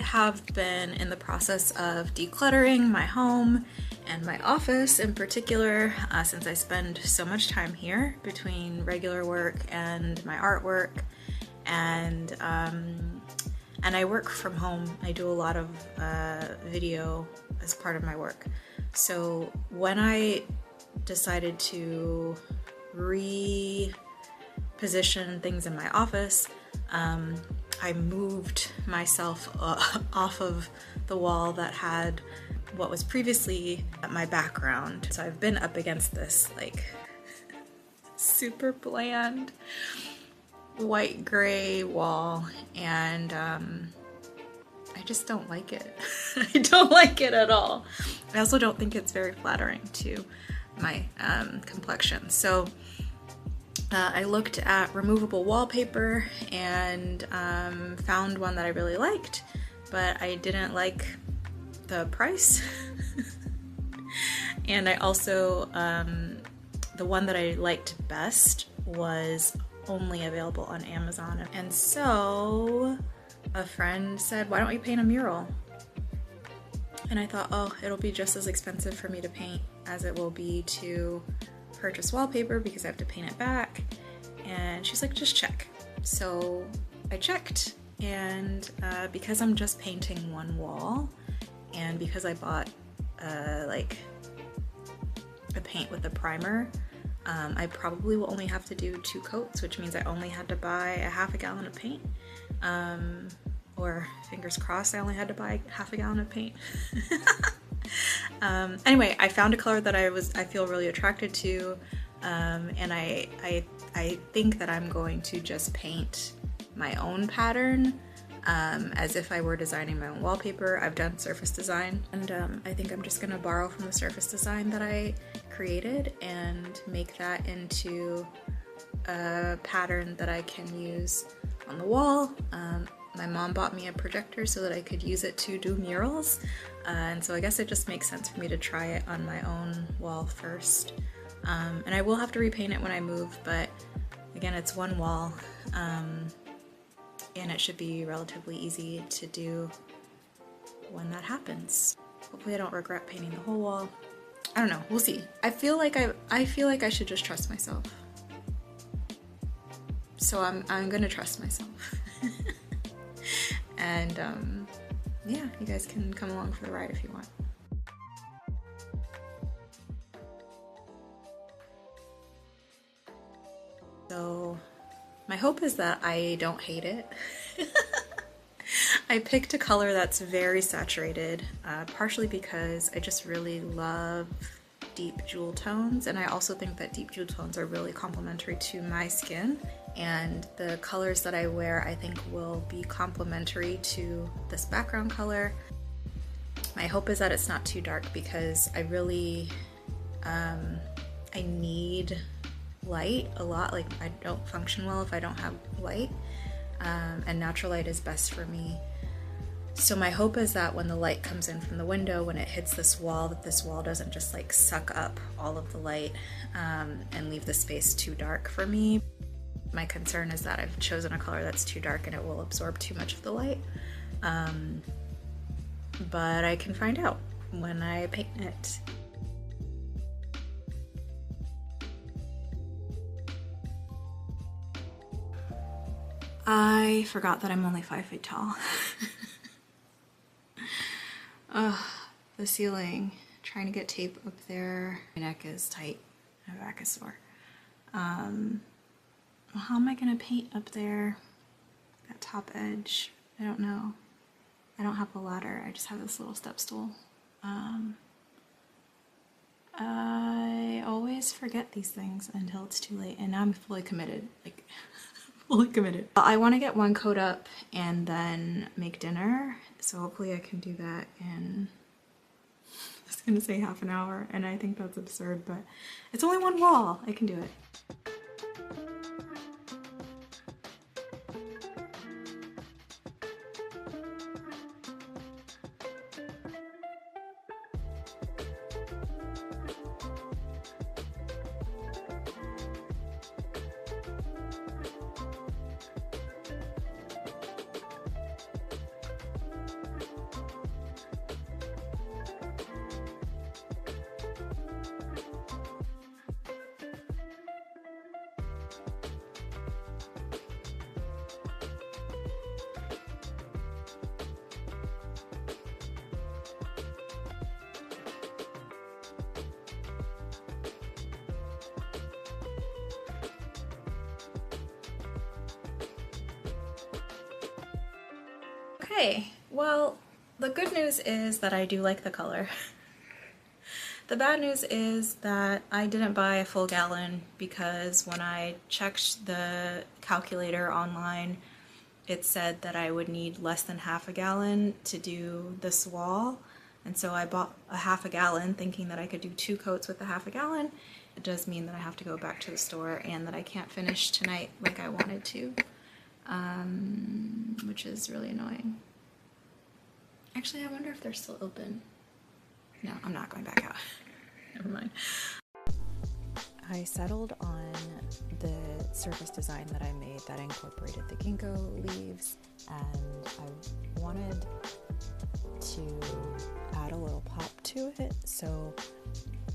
have been in the process of decluttering my home and my office in particular, since I spend so much time here between regular work and my artwork, and I work from home. I do a lot of video as part of my work. So when I decided to reposition things in my office, I moved myself off of the wall that had what was previously my background. So I've been up against this like super bland white gray wall, and I just don't like it. I don't like it at all. I also don't think it's very flattering to my complexion. So I looked at removable wallpaper and found one that I really liked, but I didn't like the price. And I also, the one that I liked best was only available on Amazon. And so a friend said, why don't we paint a mural? And I thought, oh, it'll be just as expensive for me to paint as it will be to purchase wallpaper because I have to paint it back. And she's like, just check. So I checked, and because I'm just painting one wall, and because I bought like a paint with a primer, I probably will only have to do 2 coats, which means I only had to buy a half a gallon of paint. Or fingers crossed, I only had to buy half a gallon of paint. Anyway, I found a color that I feel really attracted to, and I think that I'm going to just paint my own pattern as if I were designing my own wallpaper. I've done surface design, and I think I'm just gonna borrow from the surface design that I created and make that into a pattern that I can use on the wall. My mom bought me a projector so that I could use it to do murals, and so I guess it just makes sense for me to try it on my own wall first. And I will have to repaint it when I move, but again, it's one wall, and it should be relatively easy to do when that happens. Hopefully I don't regret painting the whole wall. I don't know, we'll see. I feel like I should just trust myself. So I'm gonna trust myself. And yeah, you guys can come along for the ride if you want. So my hope is that I don't hate it. I picked a color that's very saturated, partially because I just really love deep jewel tones, and I also think that deep jewel tones are really complementary to my skin, and the colors that I wear I think will be complementary to this background color. My hope is that it's not too dark, because I really I need light a lot. Like, I don't function well if I don't have light, and natural light is best for me. So my hope is that when the light comes in from the window, when it hits this wall, that this wall doesn't just like suck up all of the light and leave the space too dark for me. My concern is that I've chosen a color that's too dark and it will absorb too much of the light. But I can find out when I paint it. I forgot that I'm only 5 feet tall. Ugh, the ceiling. Trying to get tape up there. My neck is tight. My back is sore. How am I gonna paint up there? That top edge. I don't know. I don't have a ladder. I just have this little step stool. I always forget these things until it's too late, and now I'm fully committed. Like, fully committed. I want to get one coat up and then make dinner, so hopefully I can do that in, I was gonna say half an hour, and I think that's absurd, but it's only one wall. I can do it. Okay, well, the good news is that I do like the color. The bad news is that I didn't buy a full gallon because when I checked the calculator online, it said that I would need less than half a gallon to do this wall. And so I bought a half a gallon thinking that I could do 2 coats with a half a gallon. It does mean that I have to go back to the store and that I can't finish tonight like I wanted to, which is really annoying. Actually, I wonder if they're still open. No, I'm not going back out. Never mind. I settled on the surface design that I made that incorporated the ginkgo leaves, and I wanted to add a little pop to it, so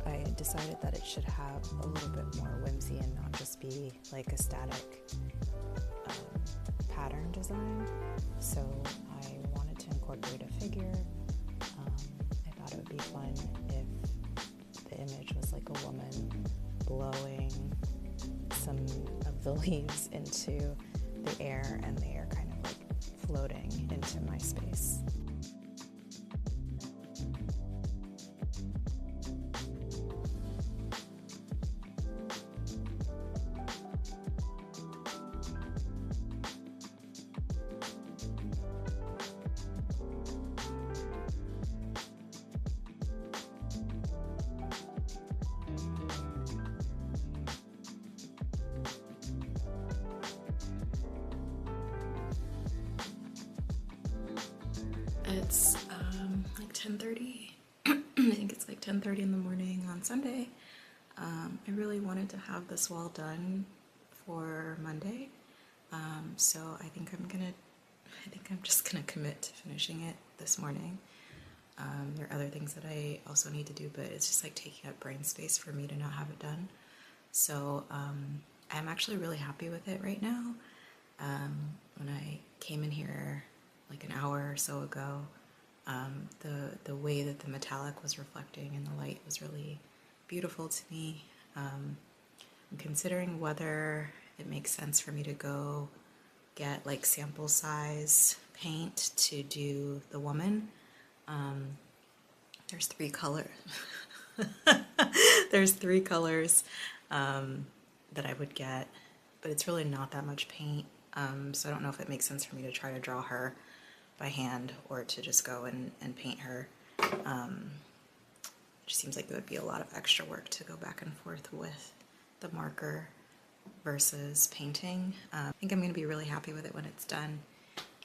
I decided that it should have a little bit more whimsy and not just be like a static pattern design. So I wanted to incorporate a figure. I thought it would be fun if the image was like a woman blowing some of the leaves into the air and the air kind of like floating into my space. It's like 10:30. I think it's like 10:30 in the morning on Sunday. I really wanted to have this wall done for Monday, so I think I'm just gonna commit to finishing it this morning. There are other things that I also need to do, but it's just like taking up brain space for me to not have it done. So I'm actually really happy with it right now. When I came in here like an hour or so ago, the way that the metallic was reflecting in the light was really beautiful to me. I'm considering whether it makes sense for me to go get like sample size paint to do the woman. There's 3 colors. There's 3 colors that I would get, but it's really not that much paint. So I don't know if it makes sense for me to try to draw her by hand or to just go and paint her. It just seems like it would be a lot of extra work to go back and forth with the marker versus painting. I think I'm going to be really happy with it when it's done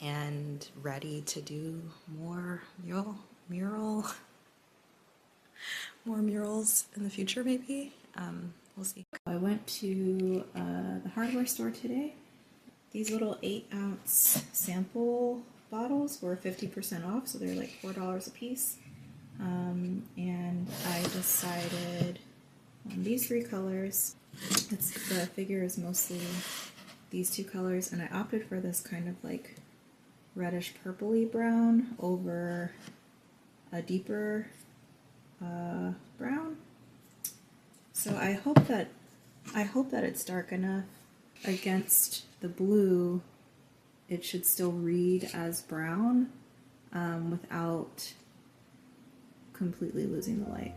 and ready to do more murals in the future, maybe. We'll see. I went to the hardware store today. These little 8-ounce sample bottles were 50% off, so they're like $4 a piece. And I decided on these 3 colors. The figure is mostly these 2 colors, and I opted for this kind of like reddish purpley brown over a deeper brown. So I hope that it's dark enough against the blue. It should still read as brown without completely losing the light.